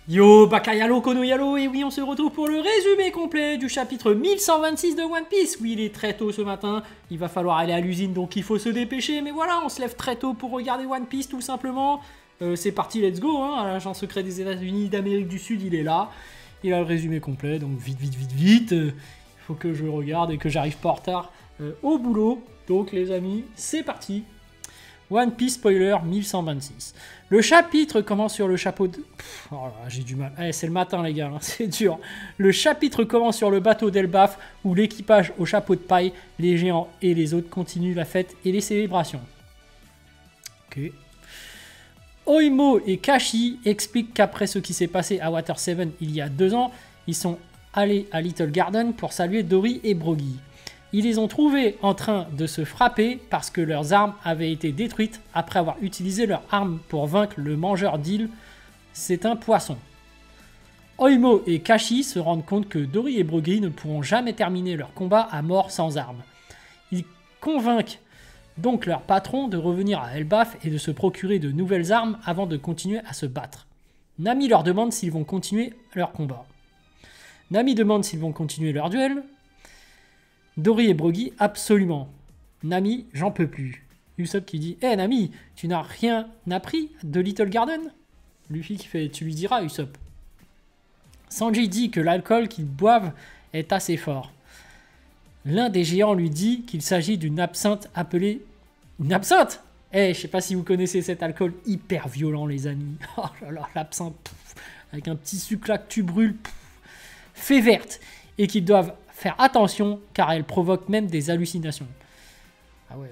Yo, Bakayalo, Konoyalo, et oui, on se retrouve pour le résumé complet du chapitre 1126 de One Piece. Oui, il est très tôt ce matin, il va falloir aller à l'usine, donc il faut se dépêcher. Mais voilà, on se lève très tôt pour regarder One Piece, tout simplement. C'est parti, let's go, hein. L'agent secret des États-Unis d'Amérique du Sud, il est là. Il a le résumé complet, donc vite, vite, vite, vite. Il faut que je regarde et que j'arrive pas en retard au boulot. Donc les amis, c'est parti. One Piece spoiler 1126. Le chapitre commence sur le chapeau de... oh là, j'ai du mal. Allez, c'est le matin les gars, hein, c'est dur. Le chapitre commence sur le bateau d'Elbaf où l'équipage au chapeau de paille, les géants et les autres continuent la fête et les célébrations. Ok. Oimo et Kashi expliquent qu'après ce qui s'est passé à Water 7 il y a 2 ans, ils sont allés à Little Garden pour saluer Dory et Brogy. Ils les ont trouvés en train de se frapper parce que leurs armes avaient été détruites après avoir utilisé leurs armes pour vaincre le mangeur d'îles. C'est un poisson. Oimo et Kashi se rendent compte que Dory et Brogy ne pourront jamais terminer leur combat à mort sans armes. Ils convainquent donc leur patron de revenir à Elbaf et de se procurer de nouvelles armes avant de continuer à se battre. Nami leur demande s'ils vont continuer leur combat. Nami demande s'ils vont continuer leur duel. Dory et Brogy, absolument. Nami, j'en peux plus. Usopp qui dit « Hé Nami, tu n'as rien appris de Little Garden ?» Luffy qui fait « Tu lui diras, Usopp. » Sanji dit que l'alcool qu'ils boivent est assez fort. L'un des géants lui dit qu'il s'agit d'une absinthe appelée... Une absinthe? Je sais pas si vous connaissez cet alcool hyper violent, les amis. Oh là là, l'absinthe, avec un petit sucre là que tu brûles, fait verte. Et qu'ils doivent faire attention car elle provoque même des hallucinations. Ah ouais,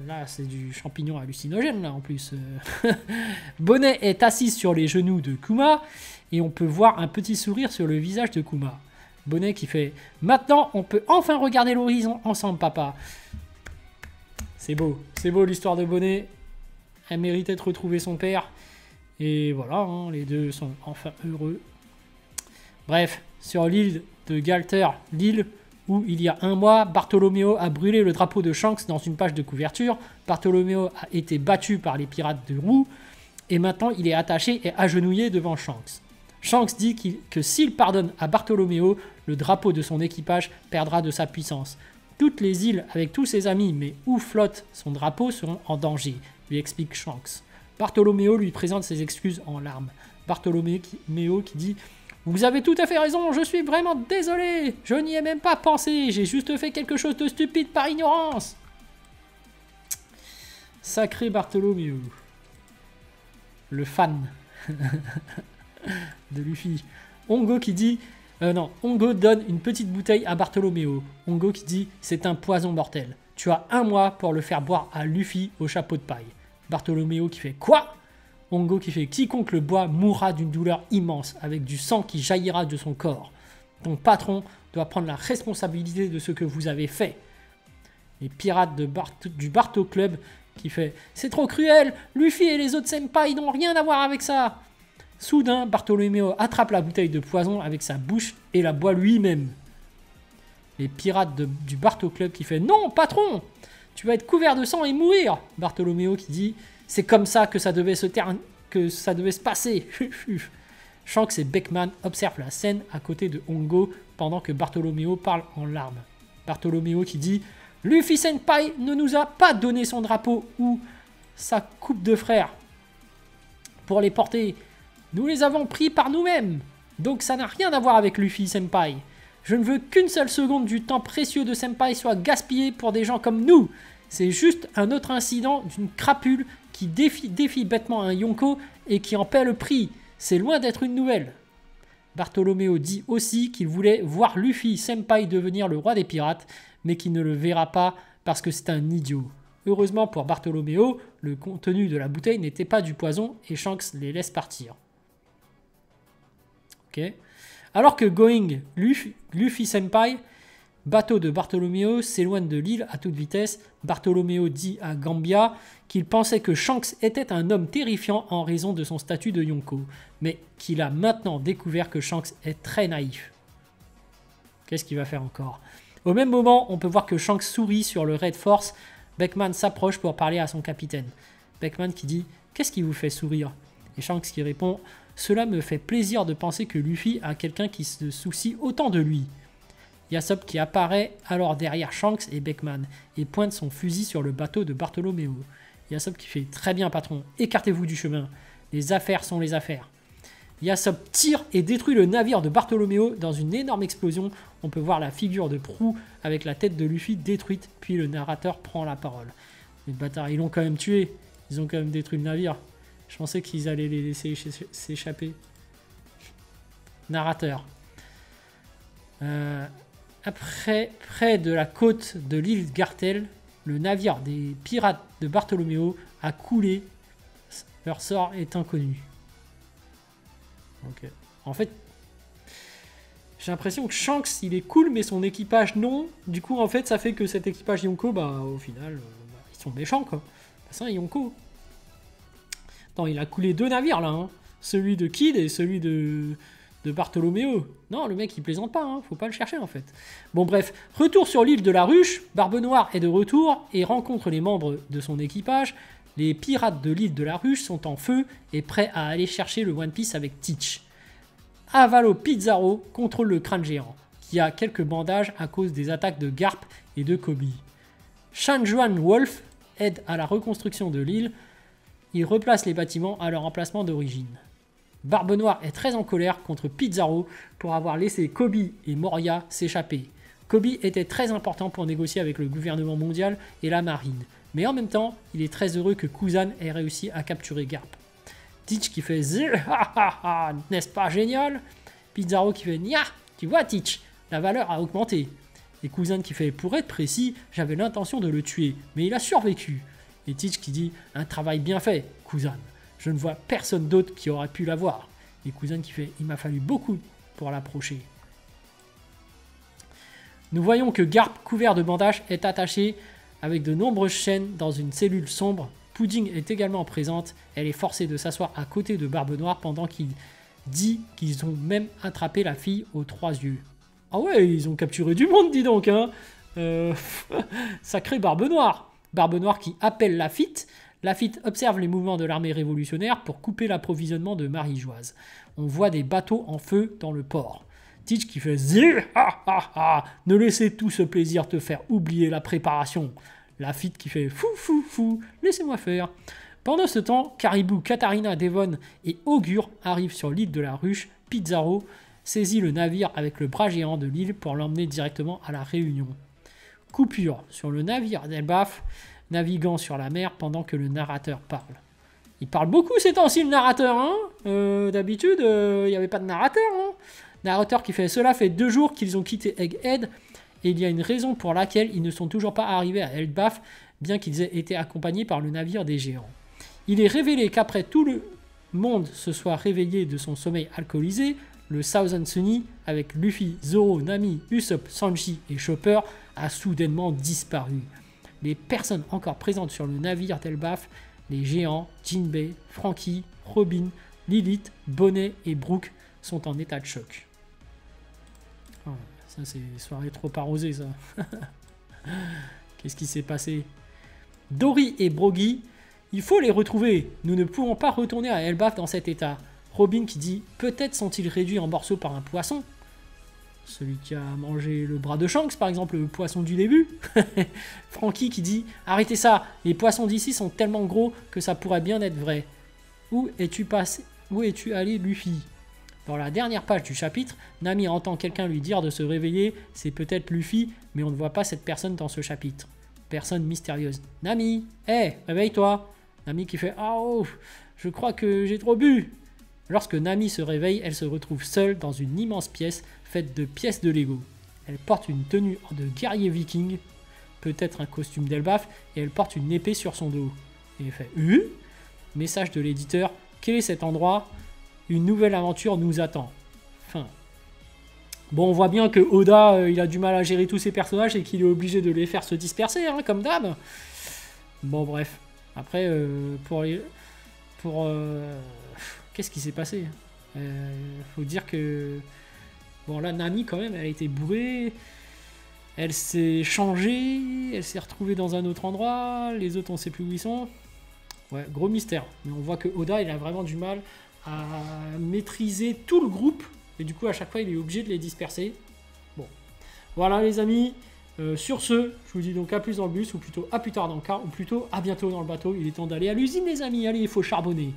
là c'est du champignon hallucinogène là en plus. Bonnet est assise sur les genoux de Kuma et on peut voir un petit sourire sur le visage de Kuma. Bonnet qui fait « Maintenant on peut enfin regarder l'horizon ensemble papa ». C'est beau l'histoire de Bonnet. Elle méritait de retrouver son père. Et voilà, hein, les deux sont enfin heureux. Bref, sur l'île de Galter, l'île où il y a 1 mois, Bartholoméo a brûlé le drapeau de Shanks dans une page de couverture. Bartholoméo a été battu par les pirates de Roux et maintenant il est attaché et agenouillé devant Shanks. Shanks dit que s'il pardonne à Bartholoméo, le drapeau de son équipage perdra de sa puissance. Toutes les îles avec tous ses amis mais où flotte son drapeau seront en danger, lui explique Shanks. Bartholoméo lui présente ses excuses en larmes. Bartholoméo qui dit « Vous avez tout à fait raison, je suis vraiment désolé. Je n'y ai même pas pensé. J'ai juste fait quelque chose de stupide par ignorance. » Sacré Bartholoméo. Le fan de Luffy. Hongo qui dit... Hongo donne une petite bouteille à Bartholoméo. Hongo qui dit « C'est un poison mortel. Tu as 1 mois pour le faire boire à Luffy au chapeau de paille. » Bartholoméo qui fait « Quoi ?» Hongo qui fait « Quiconque le boit mourra d'une douleur immense, avec du sang qui jaillira de son corps. Ton patron doit prendre la responsabilité de ce que vous avez fait. » Les pirates du Barto Club qui fait « C'est trop cruel, Luffy et les autres senpai n'ont rien à voir avec ça. » Soudain, Bartholoméo attrape la bouteille de poison avec sa bouche et la boit lui-même. Les pirates du Barto Club qui fait « Non, patron, tu vas être couvert de sang et mourir. » Bartholoméo qui dit « C'est comme ça que ça devait se passer. » Shanks et Beckman observent la scène à côté de Hongo pendant que Bartholoméo parle en larmes. Bartholoméo qui dit « Luffy Senpai ne nous a pas donné son drapeau ou sa coupe de frère pour les porter. Nous les avons pris par nous-mêmes. Donc ça n'a rien à voir avec Luffy Senpai. Je ne veux qu'une seule seconde du temps précieux de Senpai soit gaspillé pour des gens comme nous. C'est juste un autre incident d'une crapule qui défie bêtement un Yonko et qui en paie le prix. C'est loin d'être une nouvelle. » Bartholoméo dit aussi qu'il voulait voir Luffy Senpai devenir le roi des pirates, mais qu'il ne le verra pas parce que c'est un idiot. Heureusement pour Bartholoméo, le contenu de la bouteille n'était pas du poison et Shanks les laisse partir. Okay. Alors que Going, Luffy Senpai, bateau de Bartholoméo, s'éloigne de l'île à toute vitesse, Bartholoméo dit à Gambia qu'il pensait que Shanks était un homme terrifiant en raison de son statut de Yonko, mais qu'il a maintenant découvert que Shanks est très naïf. Qu'est-ce qu'il va faire encore? Au même moment, on peut voir que Shanks sourit sur le Red Force. Beckman s'approche pour parler à son capitaine. Beckman qui dit « Qu'est-ce qui vous fait sourire ?» Et Shanks qui répond Cela me fait plaisir de penser que Luffy a quelqu'un qui se soucie autant de lui. Yasop qui apparaît alors derrière Shanks et Beckman et pointe son fusil sur le bateau de Bartholoméo. Yasop qui fait très bien patron, écartez-vous du chemin. Les affaires sont les affaires. Yasop tire et détruit le navire de Bartholoméo dans une énorme explosion. On peut voir la figure de Prou avec la tête de Luffy détruite, puis le narrateur prend la parole. Les bâtards, ils l'ont quand même tué. Ils ont quand même détruit le navire. Je pensais qu'ils allaient les laisser s'échapper. Narrateur. Après, près de la côte de l'île Gartel, le navire des pirates de Bartholoméo a coulé. Leur sort est inconnu. Ok. En fait, j'ai l'impression que Shanks, il est cool, mais son équipage, non. Du coup, en fait, ça fait que cet équipage Yonko, au final, ils sont méchants, quoi. C'est un Yonko. Attends, il a coulé 2 navires, là. Hein. Celui de Kid et celui de Bartholoméo. Non, le mec, il plaisante pas. Hein. Faut pas le chercher, en fait. Bon, bref. Retour sur l'île de la Ruche. Barbe Noire est de retour et rencontre les membres de son équipage. Les pirates de l'île de la Ruche sont en feu et prêts à aller chercher le One Piece avec Teach. Avalo Pizarro contrôle le crâne géant, qui a quelques bandages à cause des attaques de Garp et de Kobe. Shanjuan Wolf aide à la reconstruction de l'île. Il replace les bâtiments à leur emplacement d'origine. Barbe Noire est très en colère contre Pizarro pour avoir laissé Kobe et Moria s'échapper. Kobe était très important pour négocier avec le gouvernement mondial et la marine. Mais en même temps, il est très heureux que Kuzan ait réussi à capturer Garp. Teach qui fait n'est-ce pas génial? Pizarro qui fait nia, tu vois Teach, la valeur a augmenté. Et Kuzan qui fait pour être précis, j'avais l'intention de le tuer, mais il a survécu. Et Teach qui dit un travail bien fait, Kuzan. Je ne vois personne d'autre qui aurait pu l'avoir. Et Kuzan qui fait il m'a fallu beaucoup pour l'approcher. Nous voyons que Garp, couvert de bandages, est attaché avec de nombreuses chaînes dans une cellule sombre. Pudding est également présente. Elle est forcée de s'asseoir à côté de Barbe Noire pendant qu'il dit qu'ils ont même attrapé la fille aux 3 yeux. Ah ouais, ils ont capturé du monde, dis donc, hein. Sacré Barbe Noire. Barbe Noire qui appelle Lafitte. Lafitte observe les mouvements de l'armée révolutionnaire pour couper l'approvisionnement de Marie-Joise. On voit des bateaux en feu dans le port. Teach qui fait ne laissez tout ce plaisir te faire oublier la préparation. Lafitte qui fait fou, laissez-moi faire. Pendant ce temps, Caribou, Katarina, Devon et Augure arrivent sur l'île de la Ruche. Pizarro saisit le navire avec le bras géant de l'île pour l'emmener directement à la Réunion. Coupure sur le navire d'Elbaf, naviguant sur la mer pendant que le narrateur parle. Il parle beaucoup ces temps-ci, le narrateur, hein. D'habitude, il n'y avait pas de narrateur, hein. Narrateur qui fait cela fait 2 jours qu'ils ont quitté Egghead et il y a une raison pour laquelle ils ne sont toujours pas arrivés à Elbaf, bien qu'ils aient été accompagnés par le navire des géants. Il est révélé qu'après tout le monde se soit réveillé de son sommeil alcoolisé, le Thousand Sunny, avec Luffy, Zoro, Nami, Usopp, Sanji et Chopper, a soudainement disparu. Les personnes encore présentes sur le navire d'Elbaf, les géants, Jinbei, Franky, Robin, Lilith, Bonnet et Brook, sont en état de choc. Oh, ça c'est une soirée trop arrosée, ça. Qu'est-ce qui s'est passé? Dory et Brogy, il faut les retrouver. Nous ne pouvons pas retourner à Elbaf dans cet état. Robin qui dit, peut-être sont-ils réduits en morceaux par un poisson. Celui qui a mangé le bras de Shanks, par exemple, le poisson du début. Franky qui dit, arrêtez ça, les poissons d'ici sont tellement gros que ça pourrait bien être vrai. Où es-tu passé? Où es-tu allé, Luffy? Dans la dernière page du chapitre, Nami entend quelqu'un lui dire de se réveiller, c'est peut-être Luffy, mais on ne voit pas cette personne dans ce chapitre. Personne mystérieuse. Nami, hé, réveille-toi. Nami qui fait, oh, je crois que j'ai trop bu. Lorsque Nami se réveille, elle se retrouve seule dans une immense pièce faite de pièces de Lego. Elle porte une tenue de guerrier viking, peut-être un costume d'Elbaf, et elle porte une épée sur son dos. Et elle fait, message de l'éditeur, quel est cet endroit? Une nouvelle aventure nous attend. Fin. Bon, on voit bien que Oda, il a du mal à gérer tous ses personnages et qu'il est obligé de les faire se disperser, hein, comme d'hab. Bon, bref. Après, qu'est-ce qui s'est passé? Faut dire que... Bon, là, Nami, quand même, elle a été bourrée. Elle s'est changée. Elle s'est retrouvée dans un autre endroit. Les autres, on sait plus où ils sont. Ouais, gros mystère. Mais on voit que Oda, il a vraiment du mal à maîtriser tout le groupe. Et du coup, à chaque fois, il est obligé de les disperser. Bon, voilà les amis. Sur ce, je vous dis donc à plus dans le bus, ou plutôt à plus tard dans le car, ou plutôt à bientôt dans le bateau. Il est temps d'aller à l'usine les amis, allez, il faut charbonner.